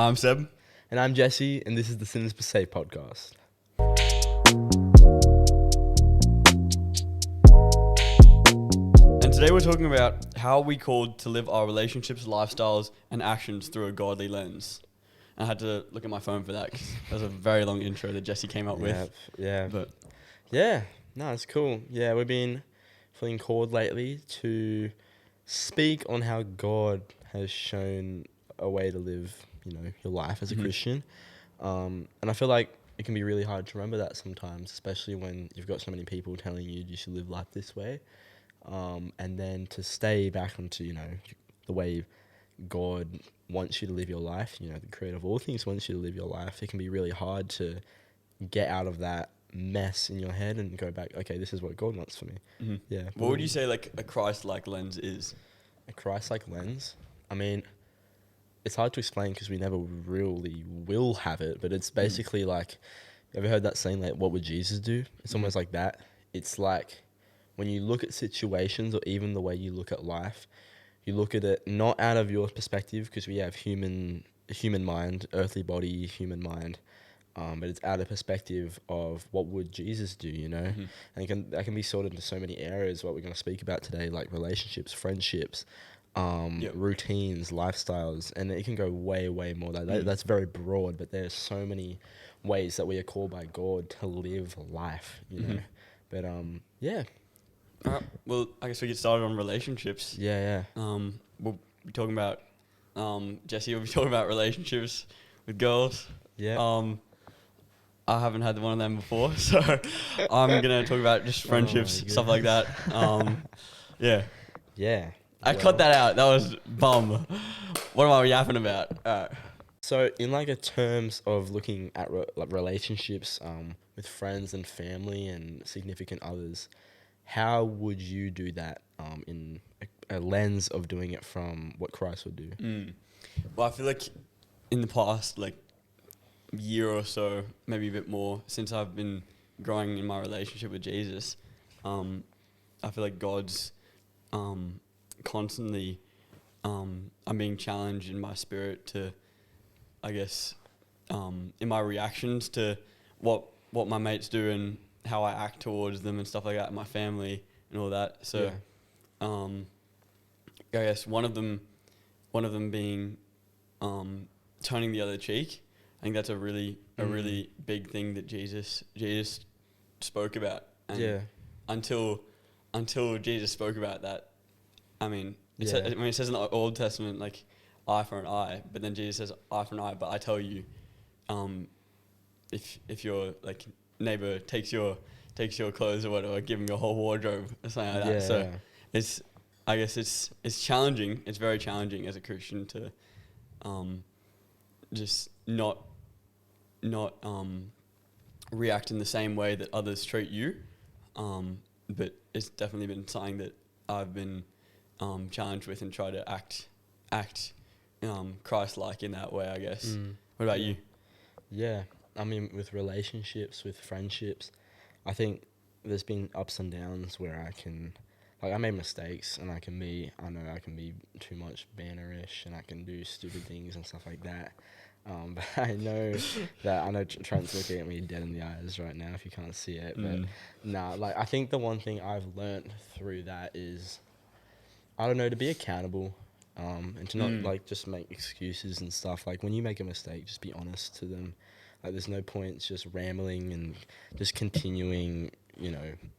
I'm Seb. And I'm Jesse, and this is the sinnersbutsavedpod podcast. And today we're talking about how we called to live our relationships, lifestyles, and actions through a godly lens. And I had to look at my phone for that because that was a very long intro that Jesse came up with. But yeah, no, it's cool. Yeah, we've been feeling called lately to speak on how God has shown a way to live, your life as a Christian. And I feel like it can be really hard to remember that sometimes, especially when you've got so many people telling you should live life this way. And then to stay back onto, the way God wants you to live your life, the creator of all things wants you to live your life. It can be really hard to get out of that mess in your head and go back, okay, this is what God wants for me. Mm-hmm. Yeah. What would you say like a Christ-like lens is? A Christ-like lens? I mean, it's hard to explain because we never really will have it, but it's basically like, have you heard that saying, like, what would Jesus do? It's almost like that. It's like when you look at situations or even the way you look at life, you look at it not out of your perspective because we have human mind, earthly body, human mind, but it's out of perspective of what would Jesus do, And that can be sorted into so many areas, what we're going to speak about today, like relationships, friendships, routines, lifestyles, and it can go way, way more. That's very broad, but there's so many ways that we are called by God to live life, But yeah. All right. Well, I guess we get started on relationships. Yeah. We'll be talking about Jesse will be talking about relationships with girls. Yeah. I haven't had one of them before, so I'm gonna talk about just friendships, stuff like that. Yeah. Yeah. I cut that out. That was bum. What am I yapping about? So in like a terms of looking at relationships with friends and family and significant others, how would you do that in a lens of doing it from what Christ would do? Well, I feel like in the past, like, year or so, maybe a bit more, since I've been growing in my relationship with Jesus, I feel like God's constantly, I'm being challenged in my spirit to, I guess, in my reactions to what my mates do and how I act towards them and stuff like that, and my family and all that. So, I guess one of them being turning the other cheek. I think that's a really big thing that Jesus spoke about. And until Jesus spoke about that, I mean, it says in the Old Testament, like, eye for an eye, but then Jesus says eye for an eye. But I tell you, if your like neighbor takes your clothes or whatever, give him your whole wardrobe or something like that. So it's challenging. It's very challenging as a Christian to just not react in the same way that others treat you. But it's definitely been something that I've been challenged with and try to act Christ-like in that way, I guess. What about you? Yeah, I mean, with relationships, with friendships, I think there's been ups and downs where I made mistakes and I know I can be too much bannerish and I can do stupid things and stuff like that. But I know Trent's looking at me dead in the eyes right now if you can't see it. But I think the one thing I've learnt through that is, I don't know, to be accountable, and to not just make excuses and stuff. Like, when you make a mistake, just be honest to them. Like, there's no point just rambling and just continuing,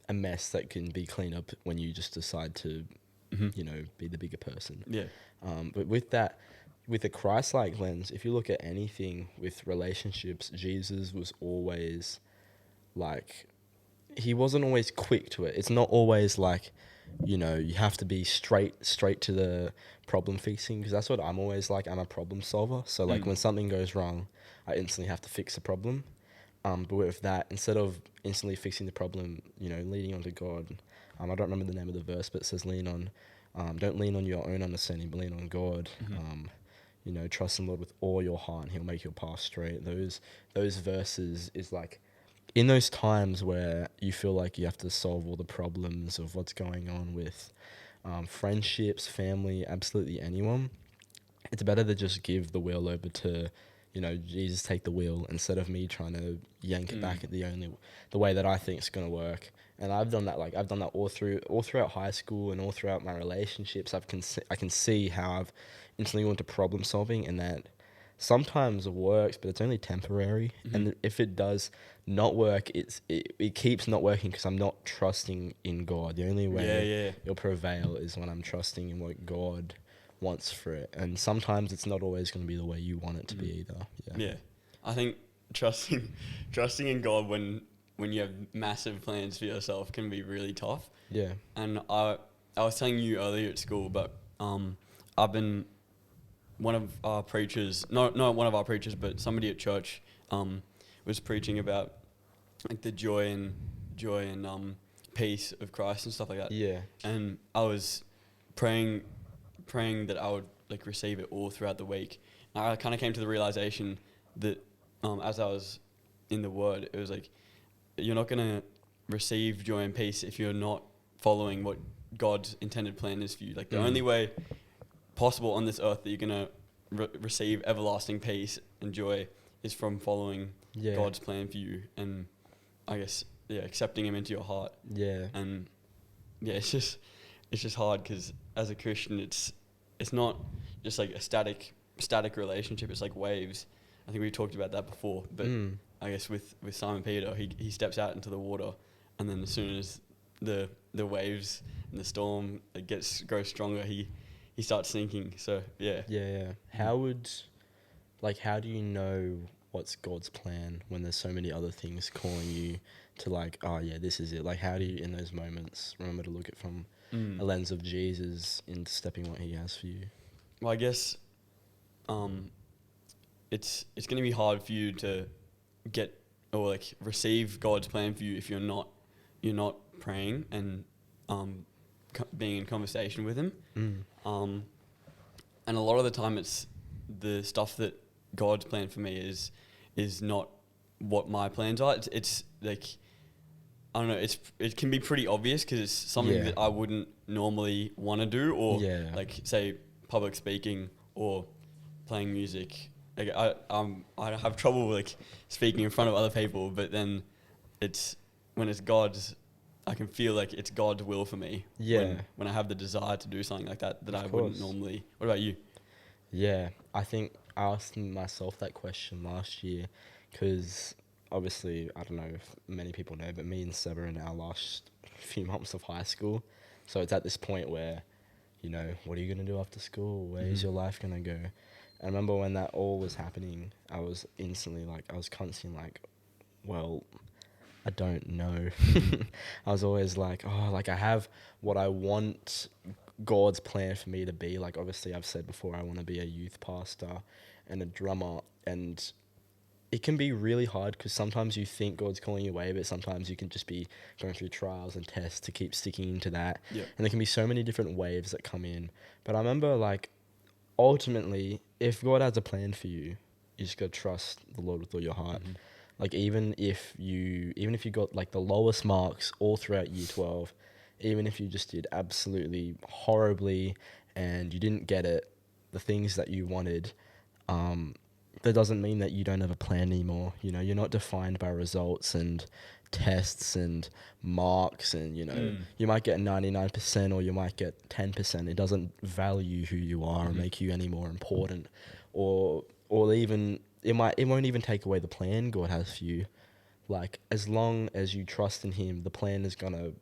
a mess that can be cleaned up when you just decide to, be the bigger person. Yeah. But with a Christ-like lens, if you look at anything with relationships, Jesus was always like, he wasn't always quick to it. It's not always like, you have to be straight to the problem fixing, because that's what I'm always like. I'm a problem solver. So like when something goes wrong, I instantly have to fix the problem. But with that, instead of instantly fixing the problem, leading on to God, I don't remember the name of the verse, but it says don't lean on your own understanding, but lean on God. Trust in the Lord with all your heart and he'll make your path straight. Those verses is like, in those times where you feel like you have to solve all the problems of what's going on with friendships, family, absolutely anyone, it's better to just give the wheel over to Jesus take the wheel instead of me trying to yank it back at the way that I think it's gonna work. And I've done that all throughout high school and all throughout my relationships. I can see how I've instantly gone to problem solving, and that sometimes it works, but it's only temporary. And if it does not work, it keeps not working because I'm not trusting in God. The only way it'll prevail is when I'm trusting in what God wants for it. And sometimes it's not always going to be the way you want it to be either. Yeah. I think trusting in God when you have massive plans for yourself can be really tough. Yeah. And I was telling you earlier at school, but I've been one of our preachers, not one of our preachers, but somebody at church was preaching about like the joy and peace of Christ and stuff like that. Yeah. And I was praying that I would like receive it all throughout the week. And I kind of came to the realization that as I was in the Word, it was like, you're not going to receive joy and peace if you're not following what God's intended plan is for you. Like the only way possible on this earth that you're going to receive everlasting peace and joy is from following God's plan for you, and I guess accepting Him into your heart. And it's just hard because as a Christian, it's not just like a static relationship. It's like waves. I think we talked about that before, but I guess with Simon Peter, he steps out into the water, and then as soon as the waves and the storm grows stronger, he starts sinking. So how do you know what's God's plan when there's so many other things calling you to like, oh yeah, this is it? Like, how do you in those moments remember to look at from a lens of Jesus in stepping what He has for you? Well, I guess it's going to be hard for you to get or like receive God's plan for you if you're not praying and being in conversation with Him. And a lot of the time, it's the stuff that God's plan for me is not what my plans are. It's like, I don't know, it can be pretty obvious because it's something that I wouldn't normally want to do, or like say public speaking or playing music. Like I have trouble like speaking in front of other people, but then when it's God's, I can feel like it's God's will for me. When I have the desire to do something like that I wouldn't normally. What about you? Yeah, I think I asked myself that question last year because obviously, I don't know if many people know, but me and Seb are in our last few months of high school. So it's at this point where, what are you going to do after school? Where is your life going to go? I remember when that all was happening, I was constantly like, well, I don't know. I was always like, I have what I want God's plan for me to be. Like, obviously, I've said before, I want to be a youth pastor and a drummer. And it can be really hard because sometimes you think God's calling you away, but sometimes you can just be going through trials and tests to keep sticking into that. And there can be so many different waves that come in. But I remember, like, ultimately, if God has a plan for you, you just got to trust the Lord with all your heart. Like, even if you got like the lowest marks all throughout year 12, even if you just did absolutely horribly and you didn't get it, the things that you wanted, that doesn't mean that you don't have a plan anymore. You're not defined by results and tests and marks and, you might get 99% or you might get 10%. It doesn't value who you are or make you any more important, or even it won't even take away the plan God has for you. Like, as long as you trust in Him, the plan is gonna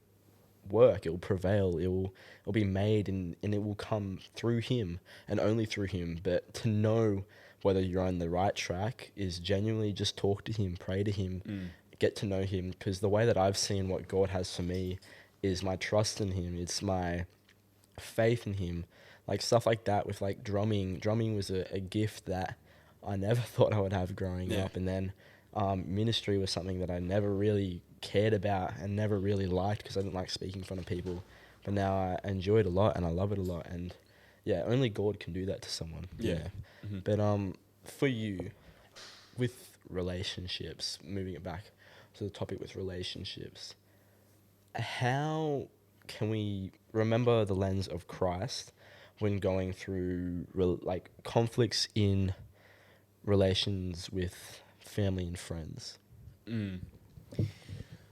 work. It will prevail. It will be made, and it will come through Him and only through Him. But to know whether you're on the right track is genuinely just talk to Him, pray to Him, get to know Him. Because the way that I've seen what God has for me is my trust in Him. It's my faith in Him. Like, stuff like that with like drumming. Drumming was a gift that I never thought I would have growing up. And then ministry was something that I never really cared about and never really liked because I didn't like speaking in front of people. But now I enjoy it a lot and I love it a lot. And only God can do that to someone. But for you, with relationships, moving it back to the topic with relationships, how can we remember the lens of Christ when going through conflicts in relations with family and friends?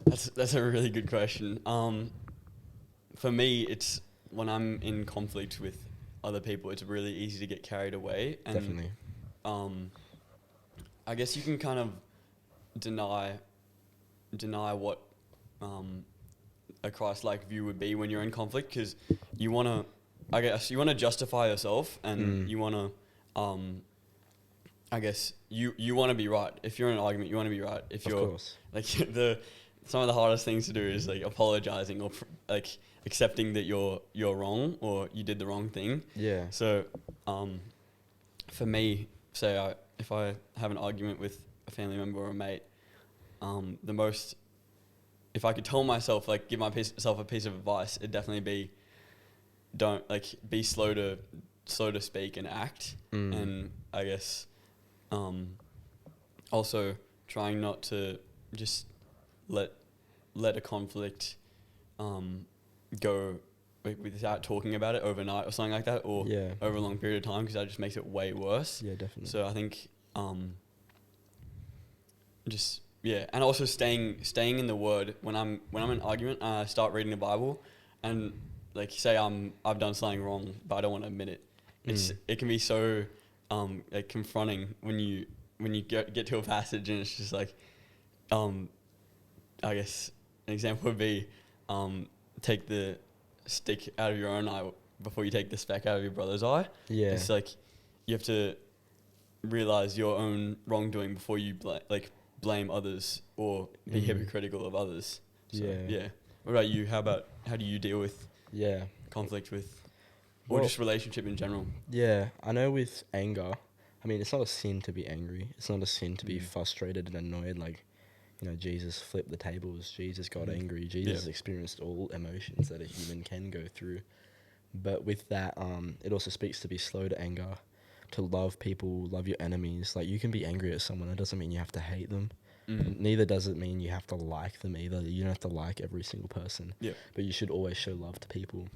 That's a really good question. For me, it's when I'm in conflict with other people, it's really easy to get carried away. And Definitely. I guess you can kind of deny what a Christ-like view would be when you're in conflict, because you want to justify yourself, and you want to I guess you want to be right. If you're in an argument, you want to be right. If you're, Of course. like, some of the hardest things to do is like apologizing or like accepting that you're wrong or you did the wrong thing. Yeah. So, for me, say if I have an argument with a family member or a mate, if I could tell myself, like, give myself a piece of advice, it'd definitely be, don't, like, be slow to speak and act. And I guess, also trying not to just let a conflict go without talking about it overnight or something like that, or over a long period of time, because that just makes it way worse. Yeah, definitely. So I think and also staying in the Word. When I'm in an argument, I start reading the Bible, and like, say I've done something wrong, but I don't want to admit it. It can be so like confronting when you get to a passage and it's just like, I guess an example would be, take the stick out of your own eye before you take the speck out of your brother's eye. Yeah. It's like you have to realize your own wrongdoing before you blame others or be hypocritical of others. So, yeah. What about you? How do you deal with conflict or just relationship in general? Yeah, I know with anger, I mean, it's not a sin to be angry. It's not a sin to be frustrated and annoyed. Like, you know, Jesus flipped the tables. Jesus got angry. Jesus experienced all emotions that a human can go through. But with that, it also speaks to be slow to anger, to love people, love your enemies. Like, you can be angry at someone. It doesn't mean you have to hate them. Neither does it mean you have to like them either. You don't have to like every single person. But you should always show love to people.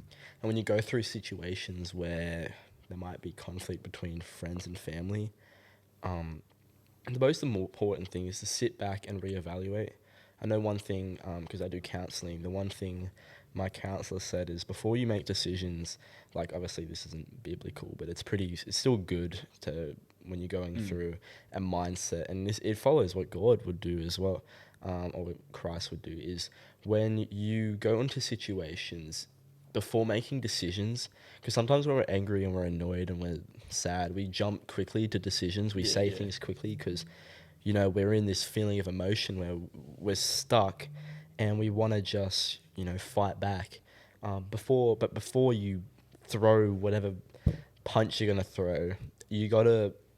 And when you go through situations where there might be conflict between friends and family, the most important thing is to sit back and reevaluate. I know one thing, because I do counselling, the one thing my counsellor said is, before you make decisions, like, obviously this isn't biblical, but it's still good to, when you're going through a mindset, and it follows what God would do as well, or what Christ would do, is when you go into situations, before making decisions, because sometimes when we're angry and we're annoyed and we're sad, we jump quickly to decisions. We say things quickly because, you know, we're in this feeling of emotion where we're stuck and we want to just, you know, fight back. Before you throw whatever punch you're going to throw,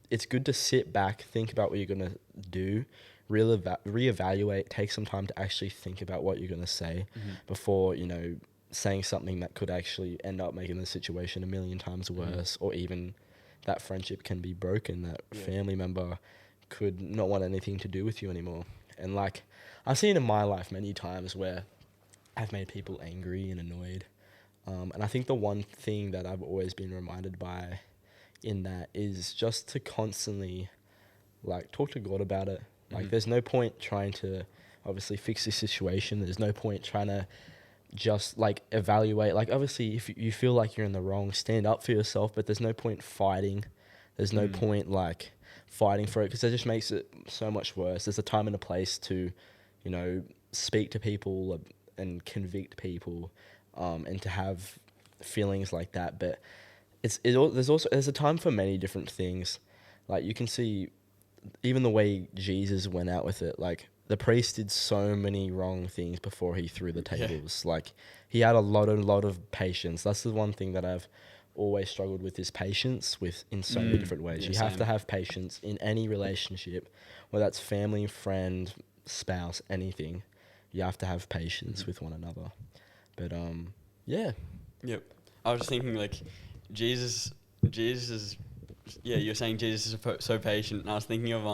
it's good to sit back, think about what you're going to do, reevaluate, take some time to actually think about what you're going to say before, you know, saying something that could actually end up making the situation a million times worse, or even that friendship can be broken, that family member could not want anything to do with you anymore. And like, I've seen in my life many times where I've made people angry and annoyed. And I think the one thing that I've always been reminded by in that is just to constantly, like, talk to God about it. Like, there's no point trying to obviously fix this situation. There's no point trying to just, like, evaluate. Like, obviously, if you feel like you're in the wrong, stand up for yourself, but there's no point fighting. There's no point, like, fighting for it, because that just makes it so much worse. There's a time and a place to, you know, speak to people and convict people, and to have feelings like that. But there's a time for many different things. Like, you can see even the way Jesus went out with it. Like, the priest did so many wrong things before he threw the tables. Like, he had a lot of patience. That's the one thing that I've always struggled with, is patience in so many different ways. You have to have patience in any relationship, whether that's family, friend, spouse, anything. You have to have patience with one another. But Yep. I was just thinking, like, Jesus is, you're saying Jesus is so patient, and I was thinking of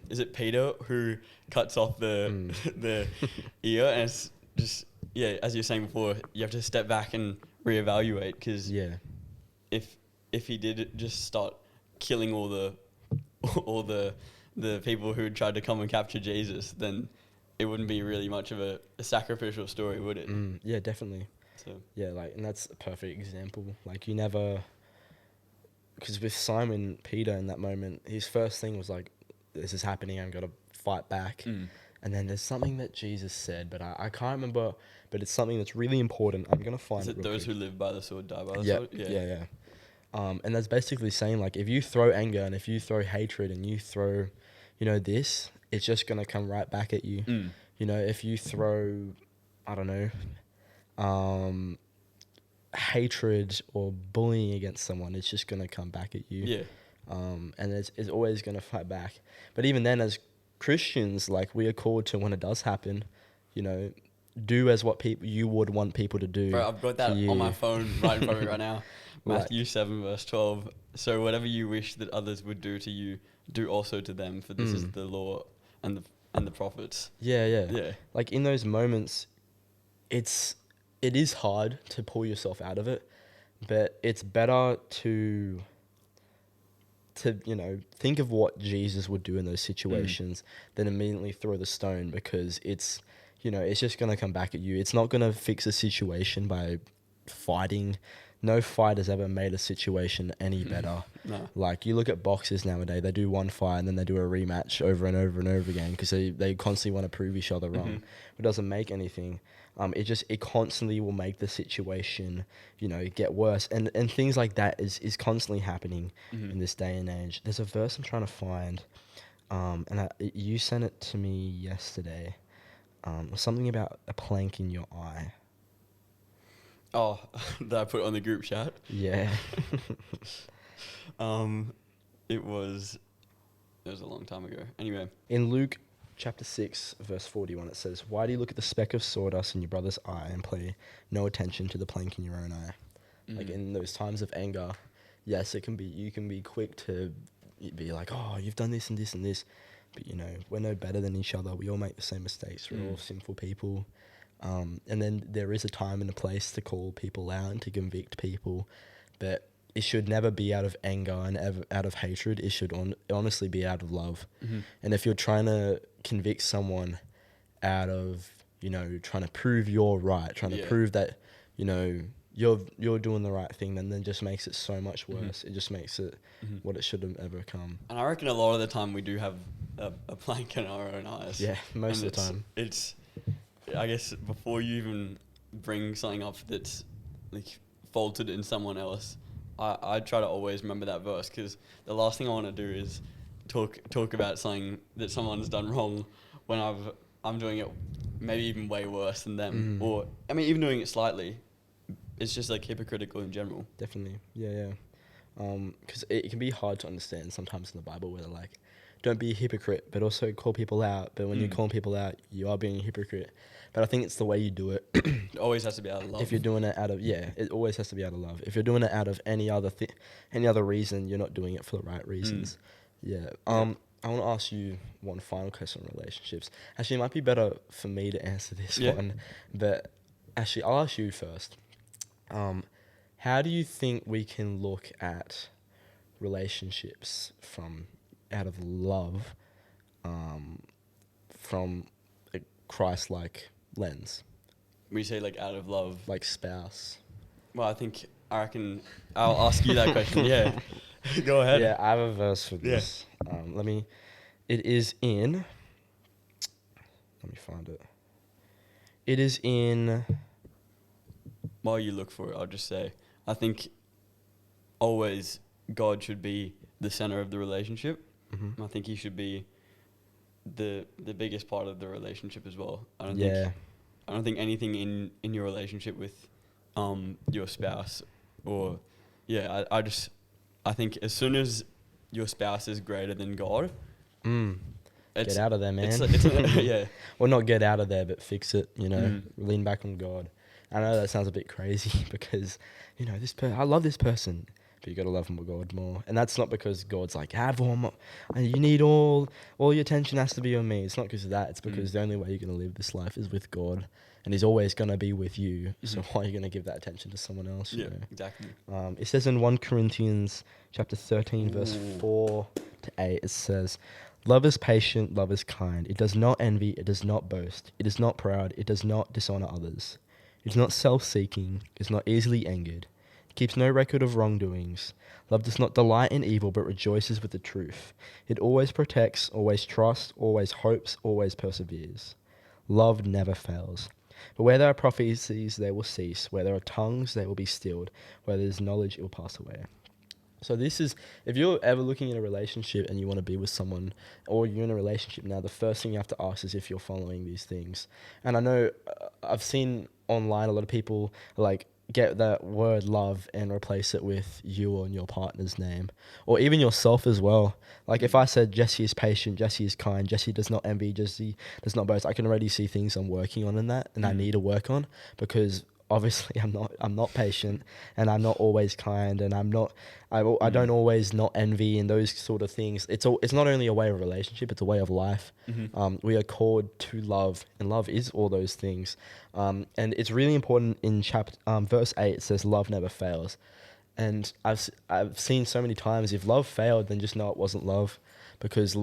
is it Peter who cuts off the the ear, and it's just, as you were saying before, you have to step back and reevaluate, because if he did just start killing all the people who tried to come and capture Jesus, then it wouldn't be really much of a sacrificial story, would it? Yeah, definitely. So Yeah, like, and that's a perfect example. Like, you never, because with Simon Peter in that moment, his first thing was like, this is happening, I'm gonna fight back. And then there's something that Jesus said, but I can't remember, but it's something that's really important. I'm gonna find is it it real those quick. who live by the sword die by the Yep. sword? Yeah. And that's basically saying, like, if you throw anger and if you throw hatred and you throw, this, it's just gonna come right back at you. If you throw, I don't know, hatred or bullying against someone, it's just gonna come back at you. Yeah. And it's always gonna fight back. But even then, as Christians, like, we are called to, when it does happen, do as what you would want people to do. Bro, I've got that on my phone right in front of me right now. Matthew 7 verse 12. So whatever you wish that others would do to you, do also to them, for this is the law and the prophets. Yeah. Like, in those moments, it is hard to pull yourself out of it, but it's better to think of what Jesus would do in those situations than immediately throw the stone, because it's just going to come back at you. It's not going to fix a situation by fighting. No fight has ever made a situation any better. No. Like, you look at boxers nowadays, they do one fight and then they do a rematch over and over and over again because they constantly want to prove each other wrong. It doesn't make anything. It constantly will make the situation, get worse. And things like that is constantly happening in this day and age. There's a verse I'm trying to find, and you sent it to me yesterday. Something about a plank in your eye. Oh, that I put on the group chat? Yeah. It was a long time ago. Anyway. In Luke chapter 6, verse 41, it says, "Why do you look at the speck of sawdust in your brother's eye and pay no attention to the plank in your own eye?" Like, in those times of anger, yes, you can be quick to be like, oh, you've done this and this and this. But, we're no better than each other. We all make the same mistakes. We're all sinful people. And then there is a time and a place to call people out and to convict people. But it should never be out of anger and out of hatred. It should honestly be out of love. And if you're trying to convict someone out of, trying to prove you're right, trying to prove that, you're doing the right thing, then just makes it so much worse. It just makes it what it should have ever come. And I reckon a lot of the time we do have a plank in our own eyes. Yeah, most of the time. It's, I guess, before you even bring something up that's like faulted in someone else, I try to always remember that verse, because the last thing I want to do is talk about something that someone's done wrong when I'm doing it maybe even way worse than them, or even doing it slightly. It's just like hypocritical in general. Definitely, yeah. Because it can be hard to understand sometimes in the Bible where they're like, don't be a hypocrite, but also call people out. But when you're calling people out, you are being a hypocrite. But I think it's the way you do it. It always has to be out of love. If you're doing it out of, it always has to be out of love. If you're doing it out of any other reason, you're not doing it for the right reasons. Yeah. I want to ask you one final question on relationships. Actually, it might be better for me to answer this one. But actually, I'll ask you first. How do you think we can look at relationships out of love, from a Christ-like lens? We say like out of love, like spouse. Well, I reckon I'll ask you that question. Yeah, go ahead. Yeah, I have a verse for this. It is in. Let me find it. It is in. While you look for it, I'll just say, I think always God should be the center of the relationship. I think he should be the biggest part of the relationship as well. I don't think anything in your relationship with your spouse I think as soon as your spouse is greater than God, get out of there, man. Yeah. Well, not get out of there, but fix it. Lean back on God. I know that sounds a bit crazy because, I love this person, but you got to love God more. And that's not because God's like, have all you need all your attention has to be on me. It's not because of that. It's because the only way you're going to live this life is with God. and he's always going to be with you. So why are you going to give that attention to someone else? Yeah, You know? exactly. It says in 1 Corinthians chapter 13, verse Ooh. 4 to 8, it says, "Love is patient, love is kind. It does not envy, it does not boast. It is not proud, it does not dishonor others. It is not self-seeking, it is not easily angered. It keeps no record of wrongdoings. Love does not delight in evil, but rejoices with the truth. It always protects, always trusts, always hopes, always perseveres. Love never fails. But where there are prophecies, they will cease. Where there are tongues, they will be stilled. Where there is knowledge, it will pass away." So this is, if you're ever looking in a relationship and you want to be with someone, or you're in a relationship now, the first thing you have to ask is if you're following these things. And I know I've seen online a lot of people like get that word love and replace it with you and your partner's name, or even yourself as well. Like if I said Jesse is patient, Jesse is kind, Jesse does not envy, Jesse does not boast, I can already see things I'm working on in that, and I need to work on, because obviously I'm not patient, and I'm not always kind, and I don't always not envy and those sort of things. It's not only a way of relationship, it's a way of life. We are called to love, and love is all those things. And it's really important in verse 8, it says love never fails. And I've seen so many times, if love failed, then just know it wasn't love, because the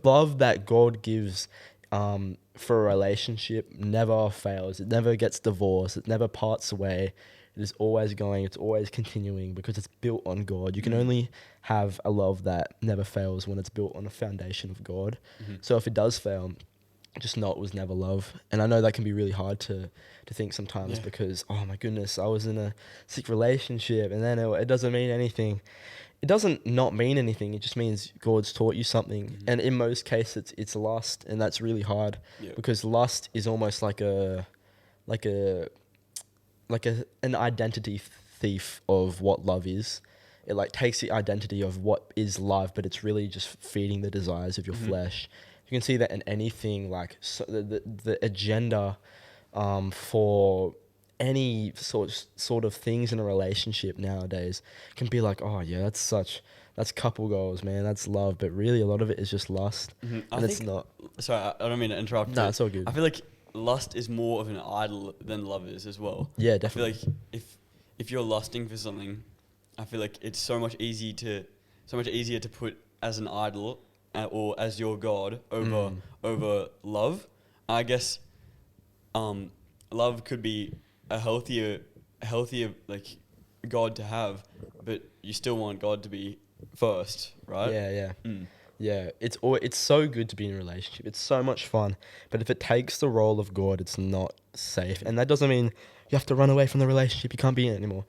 love that God gives for a relationship never fails. It never gets divorced. It never parts away. It is always going. It's always continuing, because it's built on God. You can only have a love that never fails when it's built on a foundation of God. So if it does fail, just know it was never love. And I know that can be really hard to think sometimes, because, oh my goodness, I was in a sick relationship, and then it doesn't mean anything. It doesn't not mean anything. It just means God's taught you something. And in most cases, it's lust, and that's really hard, because lust is almost like an identity thief of what love is. It like takes the identity of what is love, but it's really just feeding the desires of your flesh. You can see that in anything, like the agenda for any sort of things in a relationship nowadays can be like, oh yeah, that's couple goals, man, that's love, but really a lot of it is just lust. And it's not. Sorry, I don't mean to interrupt. No, it's all good. I feel like lust is more of an idol than love is as well. Yeah, definitely. I feel like if you're lusting for something, I feel like it's so much easier to put as an idol or as your god over love. I guess love could be a healthier like God to have, but you still want God to be first, right? Yeah, it's so good to be in a relationship. It's so much fun. But if it takes the role of God, it's not safe. And that doesn't mean you have to run away from the relationship. You can't be in it anymore.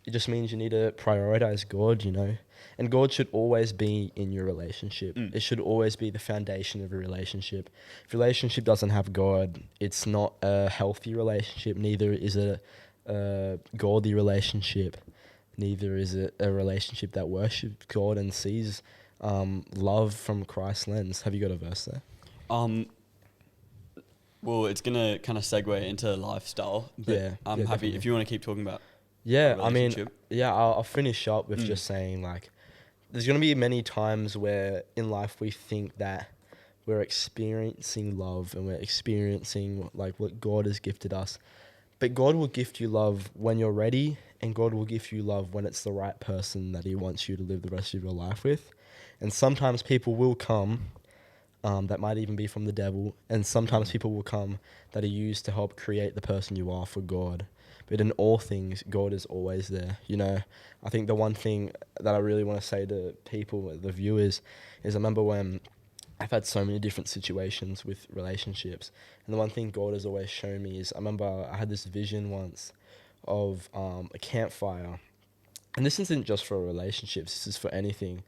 It just means you need to prioritize God, you know. And God should always be in your relationship. It should always be the foundation of a relationship. If a relationship doesn't have God, it's not a healthy relationship. Neither is it a godly relationship. Neither is it a relationship that worships God and sees love from Christ's lens. Have you got a verse there? Well, it's gonna kind of segue into lifestyle. But I'm happy definitely. if you want to keep talking about. I mean, I'll finish up with just saying, like, there's going to be many times where in life we think that we're experiencing love and we're experiencing like what God has gifted us. But God will gift you love when you're ready, and God will gift you love when it's the right person that he wants you to live the rest of your life with. And sometimes people will come that might even be from the devil, and sometimes people will come that are used to help create the person you are for God. But in all things, God is always there. You know, I think the one thing that I really want to say to people, the viewers, is I remember when I've had so many different situations with relationships, and the one thing God has always shown me is, I remember I had this vision once of a campfire. And this isn't just for relationships, this is for anything.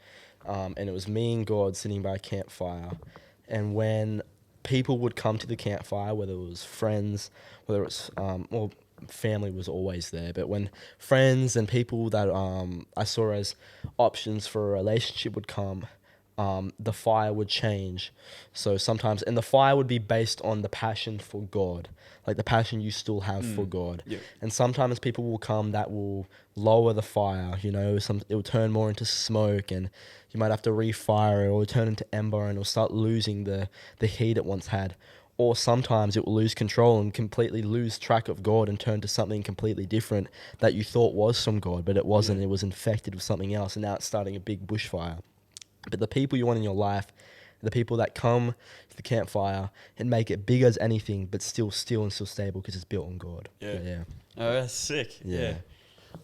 And it was me and God sitting by a campfire. And when people would come to the campfire, whether it was friends, whether it's, well, family was always there, but when friends and people that I saw as options for a relationship would come, the fire would change. So sometimes, and the fire would be based on the passion for God, like the passion you still have for God. Yeah. And sometimes people will come that will lower the fire, you know, it will turn more into smoke, and you might have to refire it, or turn into ember, and it'll start losing the heat it once had. or sometimes it will lose control and completely lose track of God and turn to something completely different that you thought was from God, but it wasn't. Yeah. It was infected with something else, and now it's starting a big bushfire. But the people you want in your life, the people that come to the campfire and make it big as anything, but still still and still stable because it's built on God. Yeah. Yeah. Oh, that's sick. Yeah.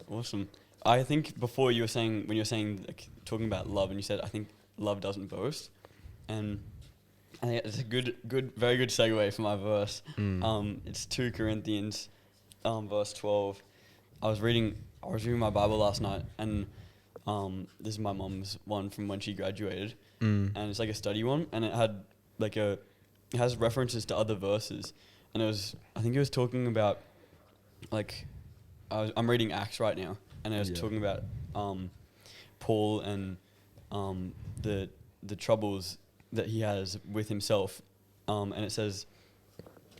Awesome. I think before you were saying, when you were saying, like, talking about love, and you said, I think love doesn't boast. And I think it's a very good segue for my verse. It's 2 Corinthians, verse 12. I was reading my Bible last night, and this is my mom's one from when she graduated, and it's like a study one, and it had it has references to other verses, and I think it was talking about, like, I'm reading Acts right now, and it was talking about Paul and the troubles that he has with himself, and it says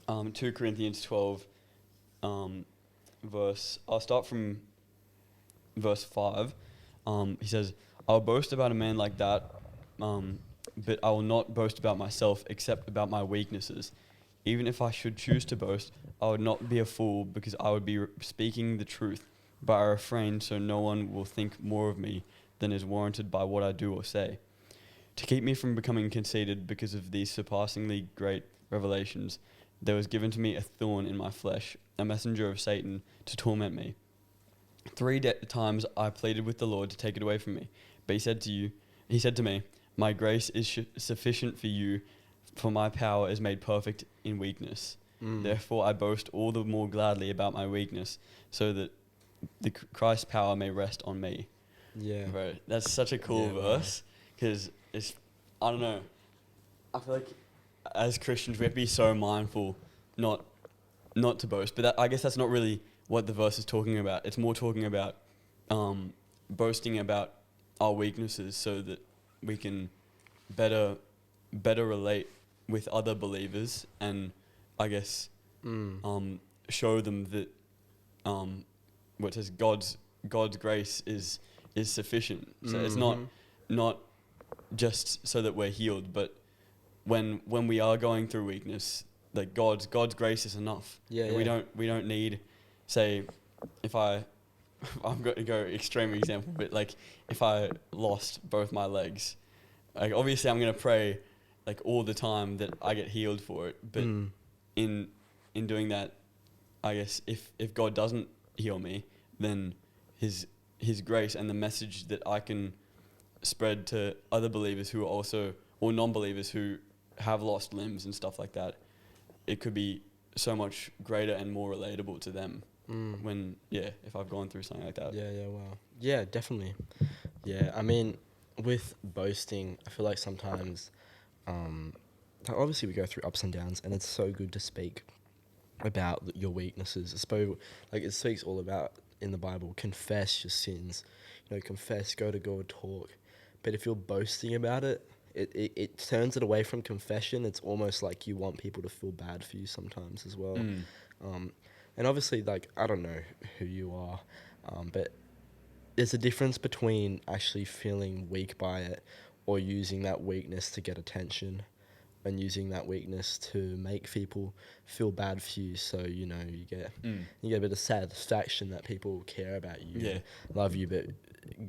2 Corinthians 12 verse. I'll start from verse 5. He says, "I'll boast about a man like that, but I will not boast about myself except about my weaknesses. Even if I should choose to boast, I would not be a fool because I would be speaking the truth, but I refrain so no one will think more of me than is warranted by what I do or say. To keep me from becoming conceited because of these surpassingly great revelations, there was given to me a thorn in my flesh, a messenger of Satan to torment me. 3 times I pleaded with the Lord to take it away from me, but he said to me, my grace is sufficient for you, for my power is made perfect in weakness. Therefore I boast all the more gladly about my weakness, so that the Christ's power may rest on me." Yeah. Bro, that's such a cool verse, because it's, I don't know, I feel like as Christians we have to be so mindful not to boast, but I guess that's not really what the verse is talking about. It's more talking about boasting about our weaknesses so that we can better relate with other believers, and I guess show them that what says God's grace is sufficient. So it's not just so that we're healed, but when we are going through weakness, like God's grace is enough. We don't need, say, if I'm going to go extreme example, but like if I lost both my legs, like obviously I'm going to pray like all the time that I get healed for it, but in doing that, I guess if God doesn't heal me, then his grace and the message that I can spread to other believers who are also, or non-believers who have lost limbs and stuff like that, it could be so much greater and more relatable to them when if I've gone through something like that. Wow. Yeah, definitely. Yeah, I mean, with boasting, I feel like sometimes obviously we go through ups and downs, and it's so good to speak about your weaknesses. I suppose, like, it speaks all about in the Bible, confess your sins, confess, go to God, talk. But if you're boasting about it, it turns it away from confession. It's almost like you want people to feel bad for you sometimes as well. And obviously, like, I don't know who you are, but there's a difference between actually feeling weak by it or using that weakness to get attention, and using that weakness to make people feel bad for you. So, you get a bit of satisfaction that people care about you, love you. But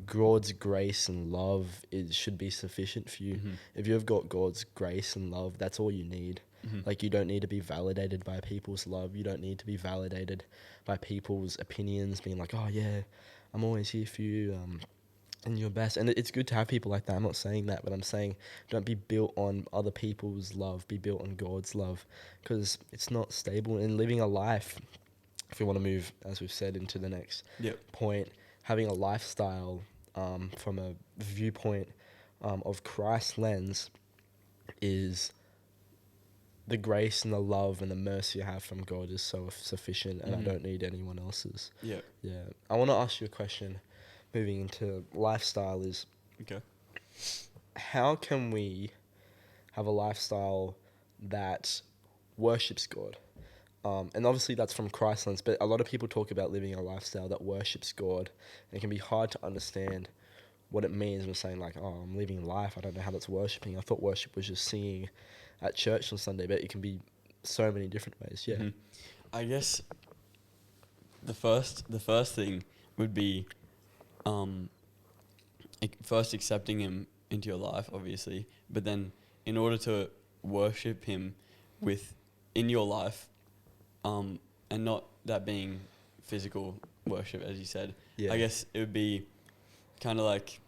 God's grace and love should be sufficient for you. If you've got God's grace and love, that's all you need. Like, you don't need to be validated by people's love. You don't need to be validated by people's opinions, being like, oh yeah, I'm always here for you, and your best. And it's good to have people like that. I'm not saying that, but I'm saying don't be built on other people's love. Be built on God's love, because it's not stable. In living a life, if we want to move, as we've said, into the next point, having a lifestyle from a viewpoint of Christ's lens is the grace and the love and the mercy I have from God is so sufficient, and I don't need anyone else's. Yeah. I want to ask you a question. Moving into lifestyle is, how can we have a lifestyle that worships God? And obviously that's from Christ's lens, but a lot of people talk about living a lifestyle that worships God, and it can be hard to understand what it means when saying like, oh, I'm living life, I don't know how that's worshipping. I thought worship was just singing at church on Sunday, but it can be so many different ways. Yeah. Mhm. I guess the first thing would be first accepting him into your life, obviously, but then in order to worship him in your life, and not that being physical worship, as you said, Yeah. I guess it would be kind of like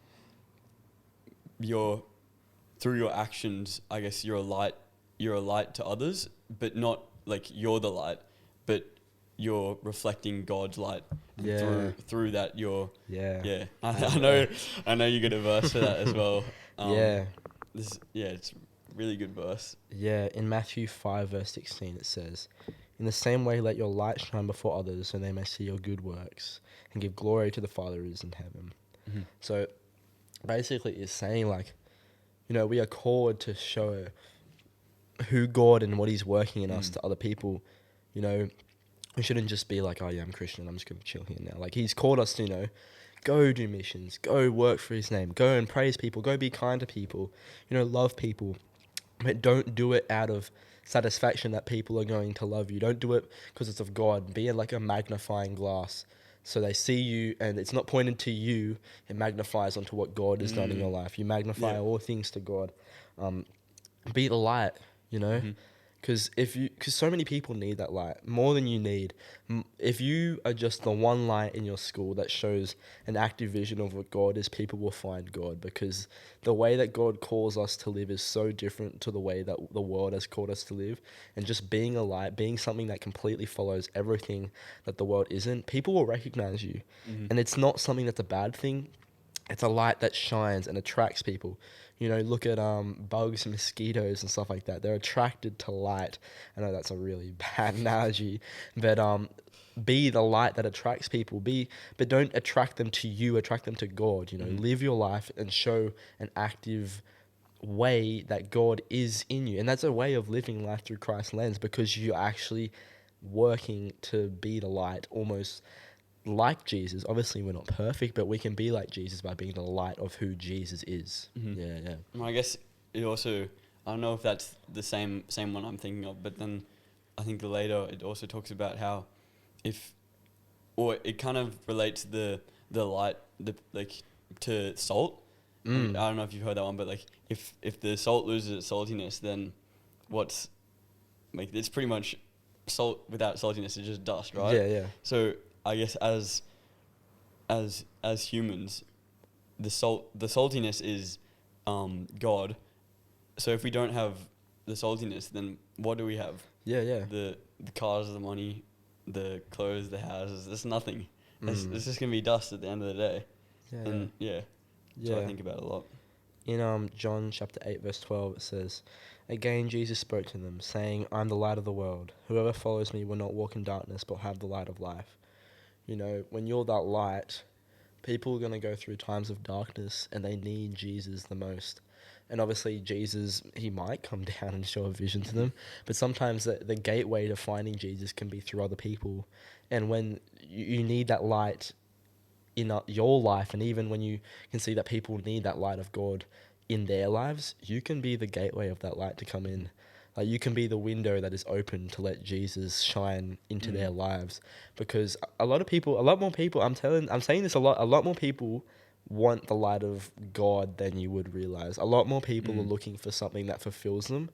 through your actions, I guess you're a light to others, but not like you're the light, but you're reflecting God's light. And Yeah. through that Yeah. I know you get a verse for that as well. Yeah. It's a really good verse. Yeah, in Matthew 5, verse 16, it says, "In the same way, let your light shine before others, so they may see your good works and give glory to the Father who is in heaven." Mm-hmm. So basically, it's saying, like, we are called to show who God and what He's working in us to other people. We shouldn't just be like, "Oh, yeah, I'm Christian, I'm just going to chill here now." Like, He's called us to, go do missions, go work for His name, go and praise people, go be kind to people, love people. But don't do it out of satisfaction that people are going to love you. Don't do it because it's of God. Be like a magnifying glass. So they see you and it's not pointed to you. It magnifies onto what God has done in your life. You magnify all things to God. Be the light, Mm-hmm. Because so many people need that light more than you need. If you are just the one light in your school that shows an active vision of what God is, people will find God, because the way that God calls us to live is so different to the way that the world has called us to live. And just being a light, being something that completely follows everything that the world isn't, people will recognize you. Mm-hmm. And it's not something that's a bad thing. It's a light that shines and attracts people. Look at bugs, mosquitoes, and stuff like that. They're attracted to light. I know that's a really bad analogy, but be the light that attracts people. But don't attract them to you. Attract them to God. Live your life and show an active way that God is in you, and that's a way of living life through Christ's lens, because you're actually working to be the light, almost like Jesus. Obviously, we're not perfect, but we can be like Jesus by being the light of who Jesus is. Mm-hmm. Yeah. Well, I guess it also, I don't know if that's the same one I'm thinking of, but then I think later it also talks about how it kind of relates the light to salt. I don't know if you've heard that one, but like if the salt loses its saltiness, then it's pretty much salt without saltiness is just dust, right? Yeah. So I guess as humans, the saltiness is God. So if we don't have the saltiness, then what do we have? Yeah. The cars, the money, the clothes, the houses. There's nothing. It's just gonna be dust at the end of the day. And that's what I think about a lot. In John chapter 8, verse 12, it says, "Again Jesus spoke to them, saying, I'm the light of the world. Whoever follows me will not walk in darkness, but have the light of life." When you're that light, people are going to go through times of darkness, and they need Jesus the most. And obviously Jesus, He might come down and show a vision to them, but sometimes the gateway to finding Jesus can be through other people. And when you need that light in your life, and even when you can see that people need that light of God in their lives, you can be the gateway of that light to come in. Like, you can be the window that is open to let Jesus shine into their lives. Because a lot more people, I'm saying this a lot more people want the light of God than you would realize. A lot more people are looking for something that fulfills them,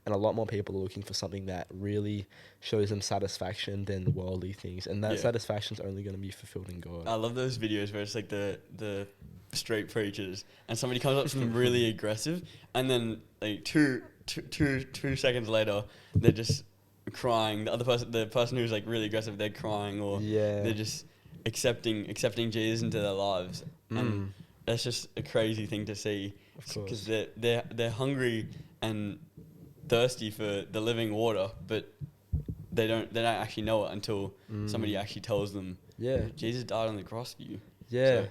and a lot more people are looking for something that really shows them satisfaction than worldly things. And that satisfaction is only going to be fulfilled in God. I love those videos where it's like the straight preachers, and somebody comes up to them really aggressive, and then like two seconds later, they're just crying. The person who's like really aggressive, they're crying, or they're just accepting Jesus into their lives, and that's just a crazy thing to see, because they're hungry and thirsty for the living water, but they don't actually know it until somebody actually tells them, Jesus died on the cross for you. So,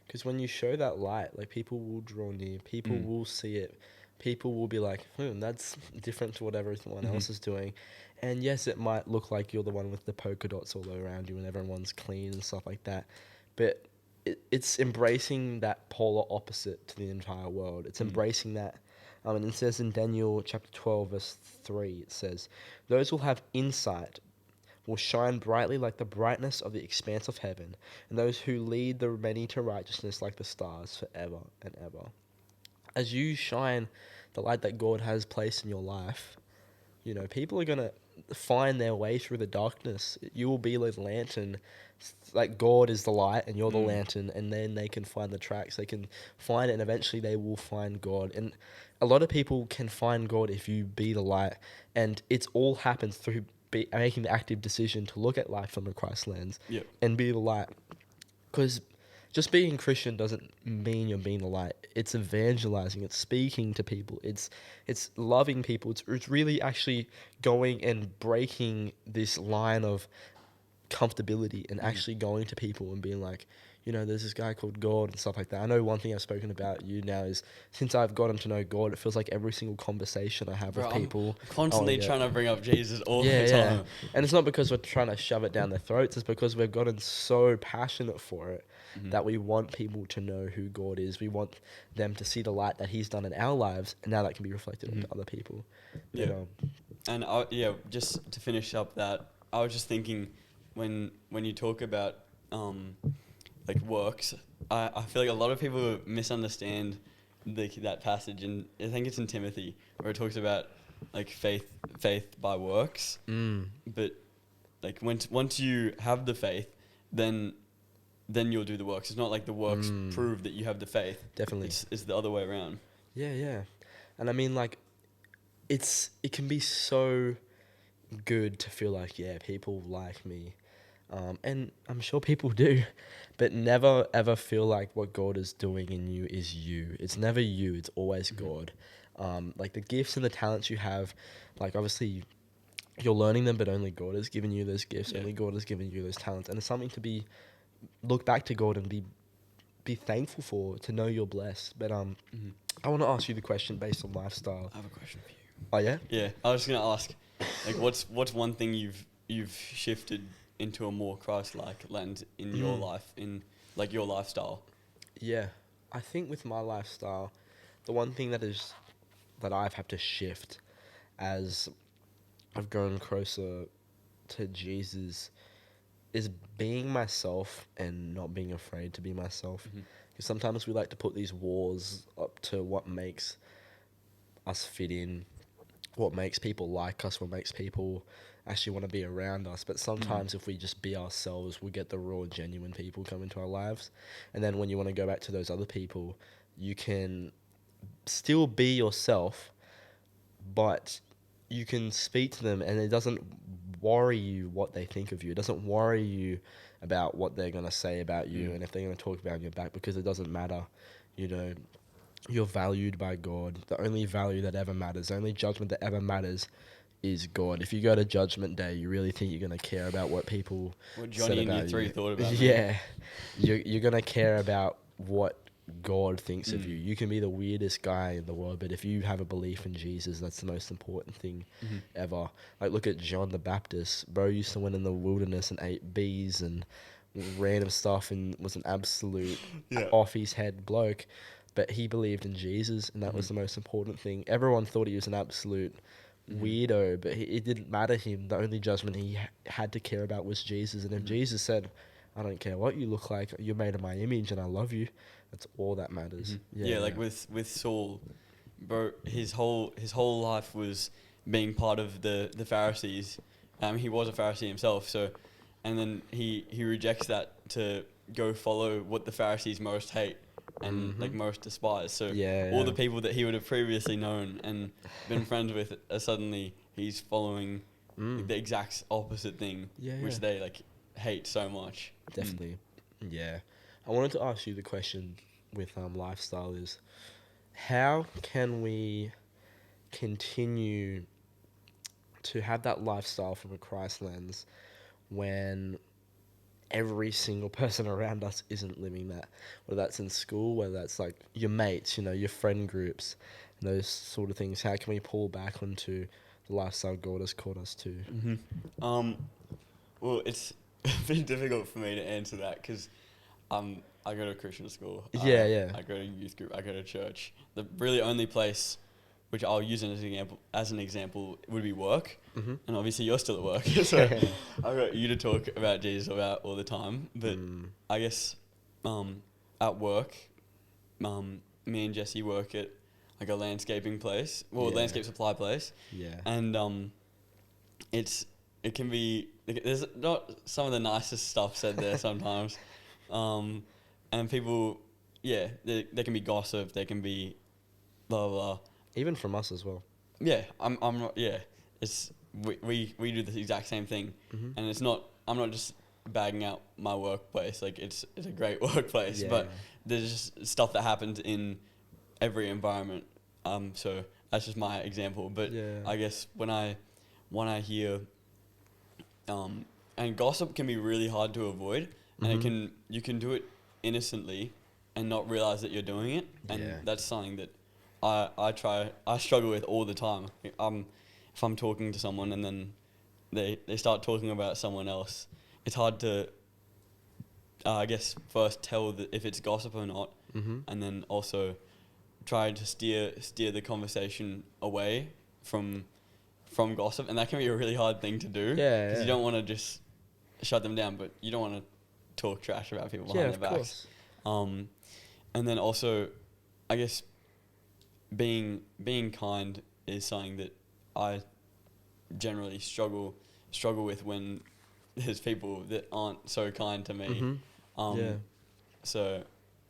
because when you show that light, like, people will draw near, people will see it, people will be like, that's different to what everyone else is doing. And yes, it might look like you're the one with the polka dots all around you and everyone's clean and stuff like that, but it's embracing that polar opposite to the entire world. It's embracing that And it says in Daniel chapter 12, verse 3, it says, "Those who have insight will shine brightly like the brightness of the expanse of heaven, and those who lead the many to righteousness like the stars forever and ever." As you shine the light that God has placed in your life, people are going to find their way through the darkness. You will be like lantern, like God is the light and you're the lantern, and then they can find the tracks. They can find it, and eventually they will find God. And a lot of people can find God if you be the light, and it's all happens through making the active decision to look at life from a Christ lens and be the light. Because just being Christian doesn't mean you're being the light. It's evangelizing. It's speaking to people. It's loving people. It's really actually going and breaking this line of comfortability and actually going to people and being like, there's this guy called God and stuff like that. I know one thing I've spoken about you now is since I've gotten to know God, it feels like every single conversation I have with people, I'm constantly trying to bring up Jesus all the time. And it's not because we're trying to shove it down their throats. It's because we've gotten so passionate for it that we want people to know who God is. We want them to see the light that He's done in our lives, and now that can be reflected onto other people. And just to finish up that, I was just thinking, when you talk about like works, I feel like a lot of people misunderstand that passage, and I think it's in Timothy where it talks about like faith by works. But like once you have the faith, then you'll do the works. It's not like the works prove that you have the faith. Definitely, it's the other way around. Yeah, and I mean like, it can be so good to feel like people like me. And I'm sure people do, but never ever feel like what God is doing in you is you. It's never you, it's always God. Like the gifts and the talents you have, like obviously you're learning them, but only God has given you those gifts, only God has given you those talents. And it's something to look back to God and be thankful for, to know you're blessed. But I want to ask you the question based on lifestyle. I have a question for you. Oh yeah? Yeah, I was just gonna ask, like, what's one thing you've shifted into a more Christ-like lens in your life, in like your lifestyle? Yeah, I think with my lifestyle, the one thing that I've had to shift as I've grown closer to Jesus is being myself and not being afraid to be myself. Because sometimes we like to put these walls up to what makes us fit in, what makes people like us, what makes people actually want to be around us. But sometimes if we just be ourselves, we get the raw, genuine people come into our lives. And then when you want to go back to those other people, you can still be yourself, but you can speak to them and it doesn't worry you what they think of you. It doesn't worry you about what they're going to say about you and if they're going to talk about your back, because it doesn't matter. You're valued by God. The only value that ever matters, the only judgment that ever matters is God. If you go to Judgment Day, you really think you're going to care about what people Johnny said about in Year 3 you. thought about Yeah. You're going to care about what God thinks of you. You can be the weirdest guy in the world, but if you have a belief in Jesus, that's the most important thing ever. Like, look at John the Baptist. Bro used to went in the wilderness and ate bees and random stuff and was an absolute off his head bloke, but he believed in Jesus, and that was the most important thing. Everyone thought he was an absolute weirdo, but it didn't matter to him. The only judgment he had to care about was Jesus, and if Jesus said, I don't care what you look like, you're made in my image and I love you, that's all that matters. Like with Saul, bro, his whole life was being part of the Pharisees. He was a Pharisee himself, so, and then he rejects that to go follow what the Pharisees most hate and like most despise. So all the people that he would have previously known and been friends with, suddenly he's following the exact opposite thing, which they like hate so much. Definitely. Yeah. I wanted to ask you the question with lifestyle is, how can we continue to have that lifestyle from a Christ lens when every single person around us isn't living that? Whether that's in school, whether that's like your mates, your friend groups, and those sort of things. How can we pull back onto the lifestyle God has called us to? Well, it's been difficult for me to answer that because I go to a Christian school. I go to youth group. I go to church. The really only place which I'll use as an example, would be work. Mm-hmm. And obviously you're still at work, so I've got you to talk about Jesus about all the time. But I guess at work, me and Jesse work at like a landscaping place, landscape supply place. Yeah. And it can be, there's not some of the nicest stuff said there sometimes. And people, there can be gossip, there can be blah, blah, blah. Even from us as well. Yeah, I'm not, it's, we do the exact same thing. Mm-hmm. And I'm not just bagging out my workplace, like it's a great workplace, but there's just stuff that happens in every environment. So that's just my example. But I guess when I hear, and gossip can be really hard to avoid, and you can do it innocently and not realize that you're doing it, and that's something that I struggle with all the time. If I'm talking to someone and then they start talking about someone else, it's hard to I guess first tell if it's gossip or not, and then also try to steer the conversation away from gossip, and that can be a really hard thing to do. Because you don't want to just shut them down, but you don't want to talk trash about people behind their backs. Course. And then also, I guess being kind is something that I generally struggle with when there's people that aren't so kind to me. So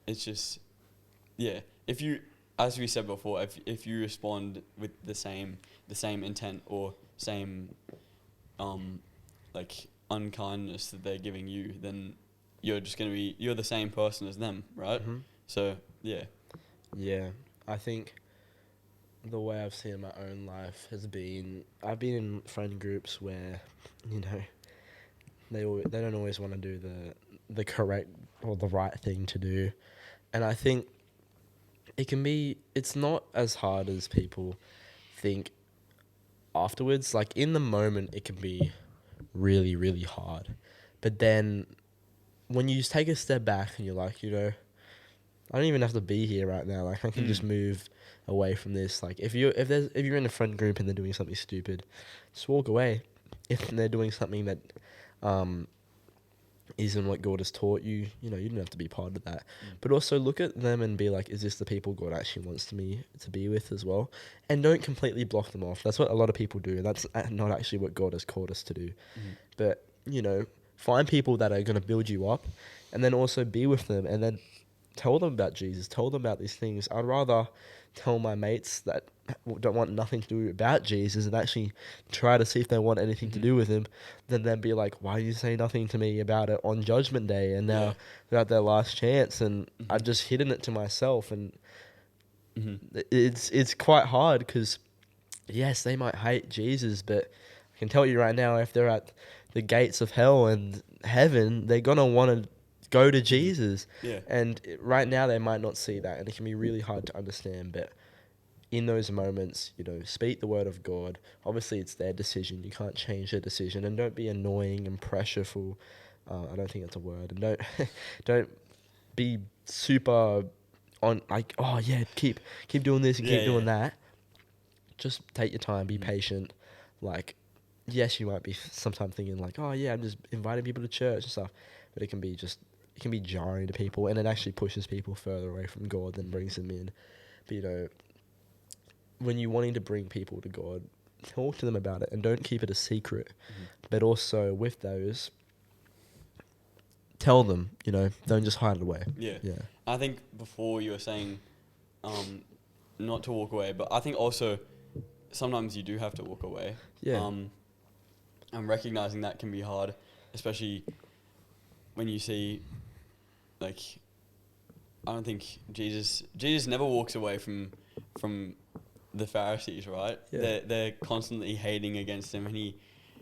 it's just if you, as we said before, if you respond with the same intent or same like unkindness that they're giving you, then you're the same person as them, right? So I think the way I've seen my own life has been, I've been in friend groups where, they don't always want to do the correct or the right thing to do. And I think it's not as hard as people think afterwards. Like in the moment, it can be really, really hard. But then when you take a step back and you're like, I don't even have to be here right now. Like I can just move away from this. Like if you're in a friend group and they're doing something stupid, just walk away. If they're doing something that isn't what God has taught you, you don't have to be part of that. But also look at them and be like, is this the people God actually wants me to be with as well? And don't completely block them off. That's what a lot of people do. That's not actually what God has called us to do. But, find people that are going to build you up, and then also be with them, and then tell them about Jesus, tell them about these things. I'd rather tell my mates that don't want nothing to do about Jesus and actually try to see if they want anything to do with him, than then be like, why do you say nothing to me about it on Judgment Day? And now they're at their last chance, and I've just hidden it to myself. And it's quite hard because, yes, they might hate Jesus, but I can tell you right now, if they're at the gates of hell and heaven, they're going to want to go to Jesus. And right now they might not see that, and it can be really hard to understand. But in those moments, speak the word of God. Obviously it's their decision, you can't change their decision, and don't be annoying and pressureful. I don't think that's a word. And don't be super on like, oh yeah, keep doing this and keep doing that. Just take your time, be patient. Like, yes, you might be sometimes thinking like, oh yeah, I'm just inviting people to church and stuff, but it can be jarring to people, and it actually pushes people further away from God than brings them in. But when you're wanting to bring people to God, talk to them about it, and don't keep it a secret. But also with those, tell them, don't just hide it away. I think before you were saying not to walk away, but I think also sometimes you do have to walk away. And recognizing that can be hard, especially when you see, like, I don't think Jesus never walks away from the Pharisees, right? They're constantly hating against him, and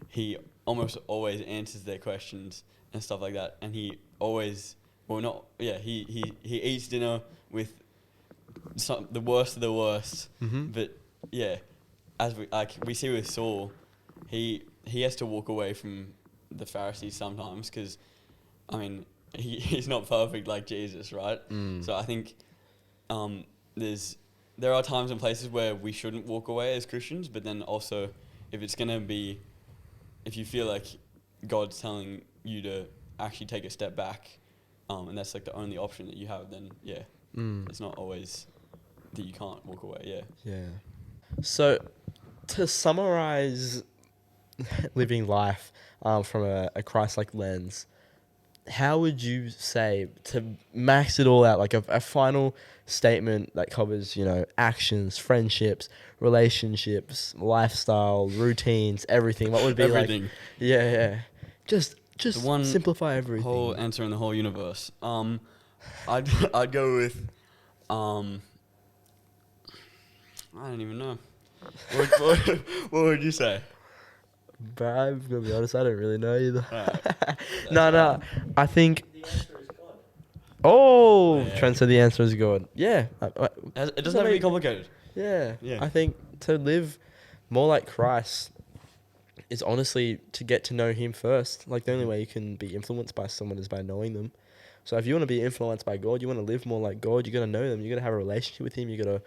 he almost always answers their questions and stuff like that. And he always, he eats dinner with the worst of the worst. But as we see with Saul, he has to walk away from the Pharisees sometimes, because he's not perfect like Jesus, right? So I think there's there are times and places where we shouldn't walk away as Christians, but then also if you feel like God's telling you to actually take a step back, and that's like the only option that you have, then it's not always that you can't walk away. Yeah. So to summarize living life from a Christ-like lens, how would you say, to max it all out, like a final statement that covers, actions, friendships, relationships, lifestyle, routines, everything? What would be everything? Like? Yeah. Just the one simplify everything. Whole answer in the whole universe. I'd go with I don't even know. What would you say? But I'm gonna be honest, I don't really know either. Right. No. I think. The answer is God. Oh, Yeah. Trent said the answer is God. Yeah. It doesn't have to be complicated. Yeah. Yeah. I think to live more like Christ is honestly to get to know Him first. Like the only way you can be influenced by someone is by knowing them. So if you want to be influenced by God, you want to live more like God, you got to know them. You got to have a relationship with Him. You got to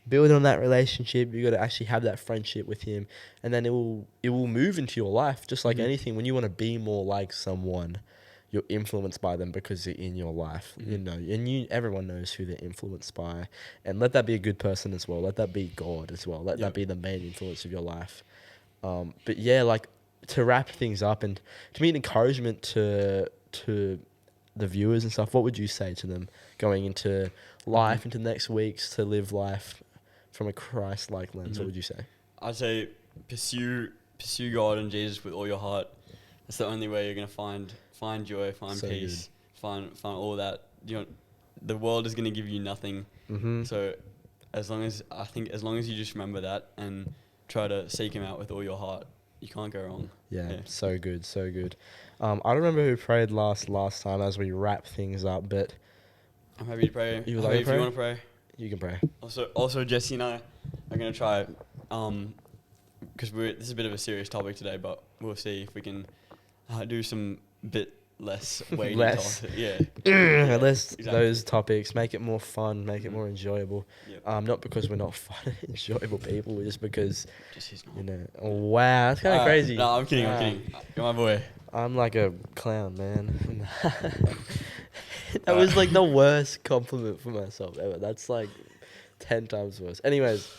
build on that relationship. You got to actually have that friendship with Him, and then it will move into your life just like anything. When you want to be more like someone, you're influenced by them because they're in your life. And everyone knows who they're influenced by, and let that be a good person as well. Let that be God as well. Let that be the main influence of your life. But yeah, like to wrap things up and to be an encouragement to the viewers and stuff, what would you say to them going into life, into next weeks, to live life from a Christ-like lens? What would you say? I'd say pursue God and Jesus with all your heart. That's the only way you're gonna find joy, find So peace, find all that. The world is gonna give you nothing. So as long as you just remember that and try to seek Him out with all your heart, you can't go wrong. Yeah. So good. I don't remember who prayed last time as we wrap things up, but I'm happy to pray. You would I'm like happy to if pray? you want to pray. you can pray. Also, Jesse and I are gonna try, because this is a bit of a serious topic today, but we'll see if we can do some bit less weighty Less. topic. Yeah. Less exactly. those topics, make it more fun, make it more enjoyable. Yep. Not because we're not fun and enjoyable people, just because, Just he's not. Oh, wow, that's kind of crazy. No, I'm kidding. You're my boy. I'm like a clown, man. That was like the worst compliment for myself ever. That's like 10 times worse. Anyways.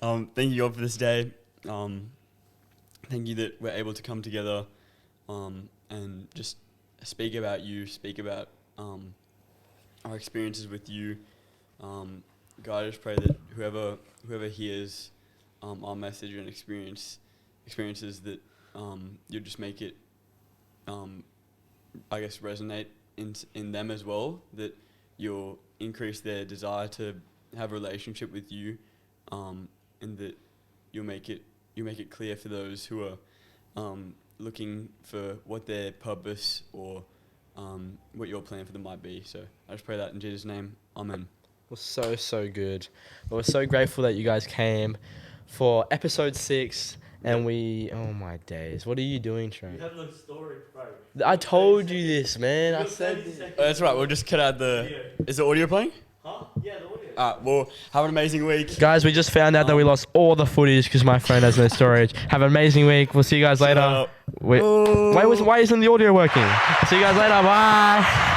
Thank you God for this day. Thank you that we're able to come together and just speak about you, speak about our experiences with you. God, I just pray that whoever hears our message and experiences that you'll just make it, I guess, resonate in them as well, that you'll increase their desire to have a relationship with you, and that you'll make it clear for those who are looking for what their purpose or what your plan for them might be. So I just pray that in Jesus' name. Amen. Well, so good. Well, we're so grateful that you guys came for episode 6. And oh my days. What are you doing, Trent? You have no story, bro. I told you this, man. I said this. That's right. We'll just cut out the... Is the audio playing? Huh? Yeah, the audio. Well, have an amazing week. Guys, we just found out that we lost all the footage because my phone has no storage. Have an amazing week. We'll see you guys later. Why isn't the audio working? See you guys later. Bye.